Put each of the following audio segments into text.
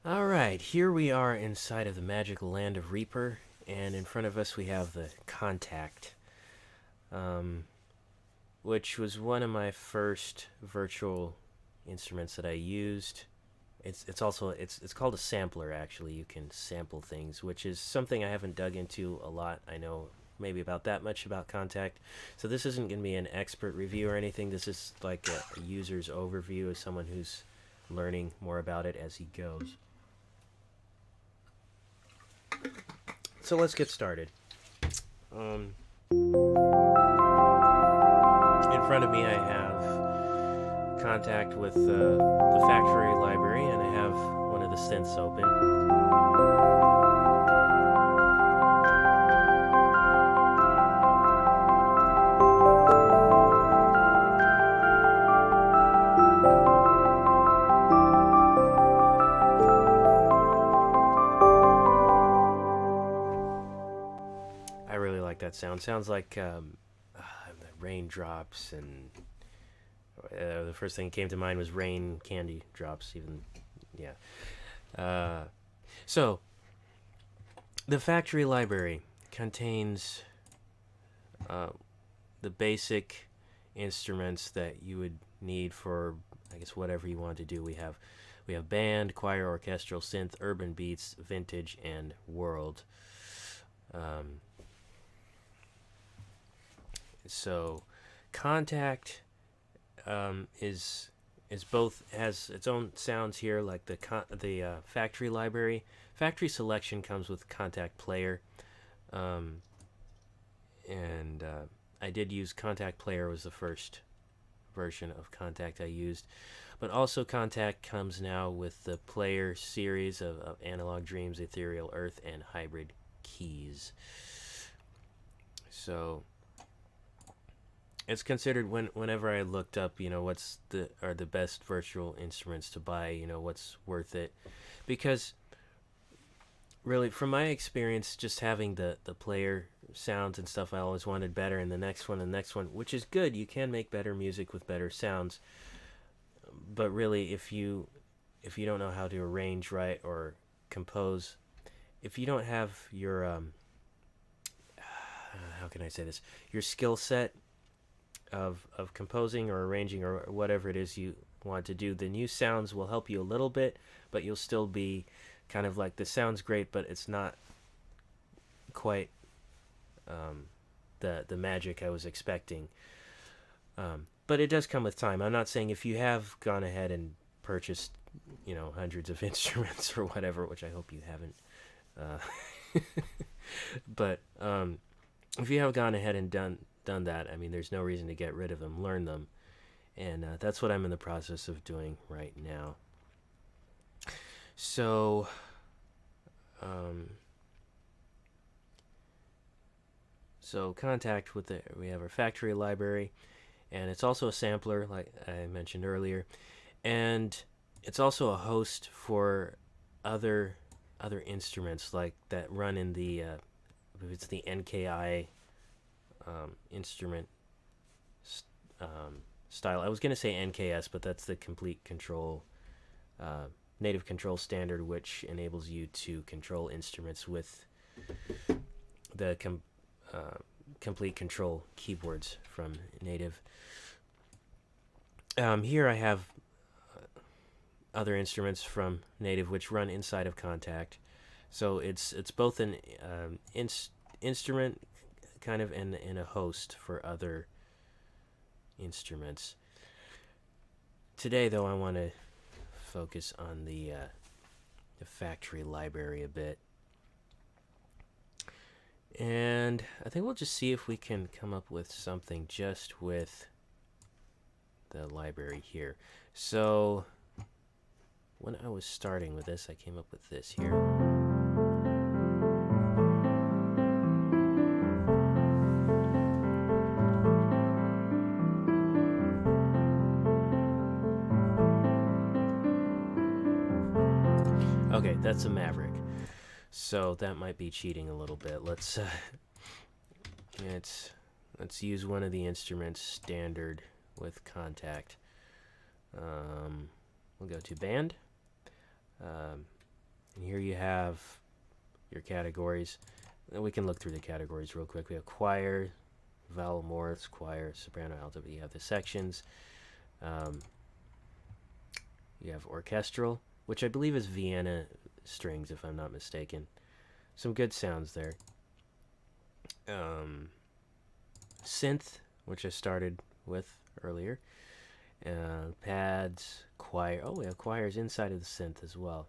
Alright, here we are inside of the magical land of Reaper, and in front of us we have the Kontakt, um, which was one of my first virtual instruments that I used. It's called a sampler. Actually, you can sample things, which is something I haven't dug into a lot. I know maybe about that much about Kontakt, so this isn't going to be an expert review or anything. This is like a user's overview as someone who's learning more about it as he goes. So let's get started. Um, in front of me, I have Kontakt with the factory library, and I have one of the synths open. I really like that sound. Sounds like raindrops, and the first thing that came to mind was rain candy drops. Even, yeah. Uh, so the factory library contains uh, the basic instruments that you would need for, I guess, whatever you want to do. We have band, choir, orchestral, synth, urban beats, vintage, and world. Um, so Kontakt is both has its own sounds here, like the factory library. Factory selection comes with Kontakt Player, um, and I did use Kontakt Player, was the first version of Kontakt I used, but also Kontakt comes now with the Player series of Analog Dreams, Ethereal Earth, and Hybrid Keys. So it's considered whenever I looked up, what's the best virtual instruments to buy, what's worth it, because really, from my experience, just having the player sounds and stuff, I always wanted better, and the next one, which is good. You can make better music with better sounds, but really, if you don't know how to arrange right or compose, if you don't have your how can I say this, your skill set of composing or arranging or whatever it is you want to do, the new sounds will help you a little bit, but you'll still be kind of like, this sounds great, but it's not quite the magic I was expecting. But it does come with time. I'm not saying if you have gone ahead and purchased, hundreds of instruments or whatever, which I hope you haven't. But if you have gone ahead and done that, I mean, there's no reason to get rid of them. Learn them, and that's what I'm in the process of doing right now. So, um, Kontakt with we have our factory library, and it's also a sampler, like I mentioned earlier, and it's also a host for other instruments like that run in the it's the NKI instrument style. I was gonna say NKS, but that's the complete control native control standard, which enables you to control instruments with the complete control keyboards from native. Here I have other instruments from native which run inside of Kontakt. So it's both an instrument kind of and a host for other instruments. Today, though, I want to focus on the factory library a bit, and I think we'll just see if we can come up with something just with the library here. So when I was starting with this, I came up with this here. Okay, that's a Maverick. So that might be cheating a little bit. Let's use one of the instruments standard with Kontakt. We'll go to band. And here you have your categories. And we can look through the categories real quick. We have choir, vowel morphs, choir, soprano, alto. But you have the sections. You have orchestral, which I believe is Vienna strings, if I'm not mistaken. Some good sounds there. Synth, which I started with earlier. Pads, choir. Oh, we have choirs inside of the synth as well.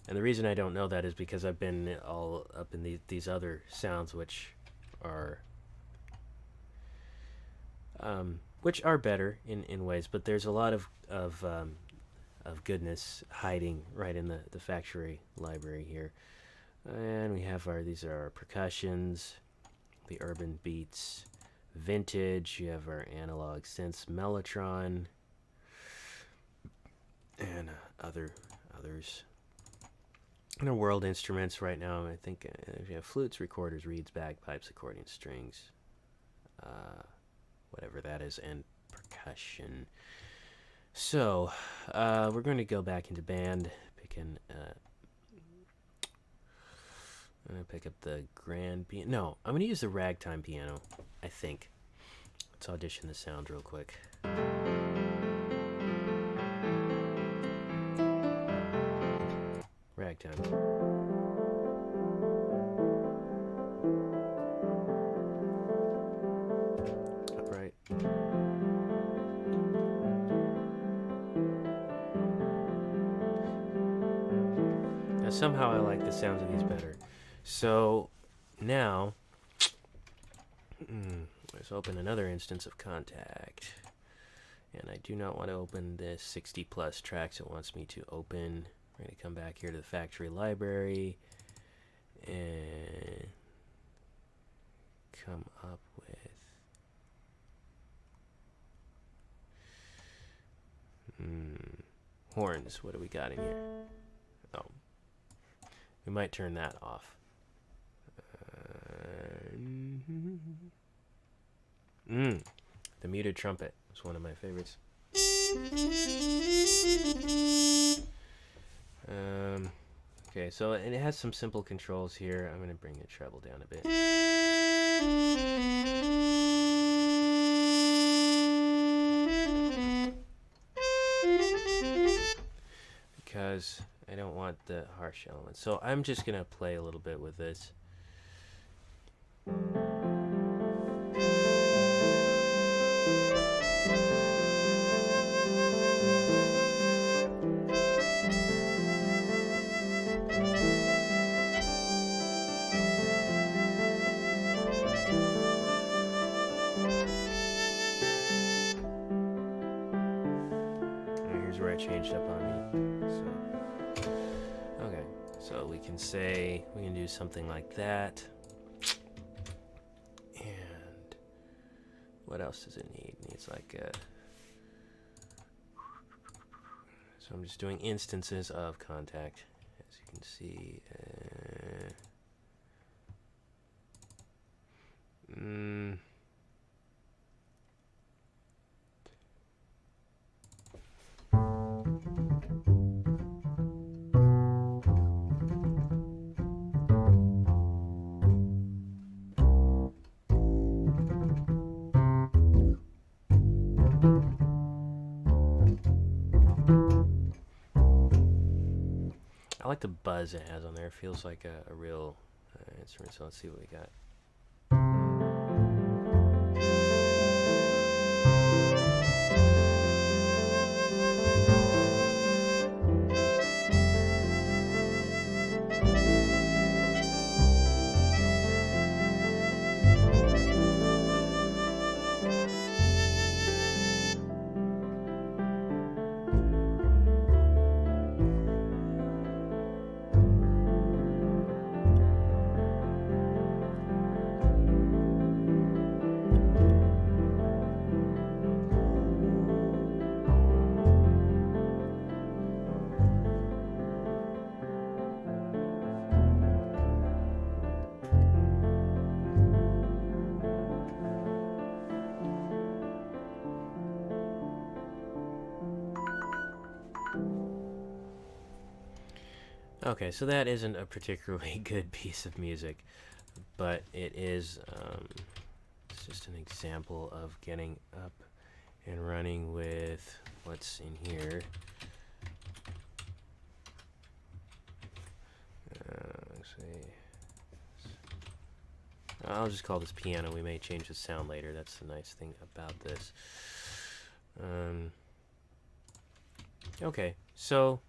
And the reason I don't know that is because I've been all up in these other sounds, which are better in ways, but there's a lot of goodness hiding right in the factory library here. And we have these are our percussions, the urban beats, vintage. You have our analog synths, mellotron, and others. And our world instruments right now, I think we have flutes, recorders, reeds, bagpipes, accordion, strings, whatever that is, and percussion. So, we're going to go back into band, I'm going to pick up the grand piano. No, I'm going to use the ragtime piano, I think. Let's audition the sound real quick. Ragtime. Upright. Now somehow I like the sounds of these better. So now let's open another instance of Kontakt. And I do not want to open this 60 plus tracks it wants me to open. We're going to come back here to the factory library and come up with horns. What do we got in here? Oh, we might turn that off. The muted trumpet is one of my favorites. Okay, so it has some simple controls here. I'm going to bring the treble down a bit. Because I don't want the harsh elements. So I'm just going to play a little bit with this. Where I changed up on me. So, okay, so we can do something like that. And what else does it need? It needs like a. So I'm just doing instances of Kontakt, as you can see. I like the buzz it has on there. It feels like a real instrument. So let's see what we got. Okay, so that isn't a particularly good piece of music, but it is, it's just an example of getting up and running with what's in here. Actually, I'll just call this piano. We may change the sound later. That's the nice thing about this. Okay, so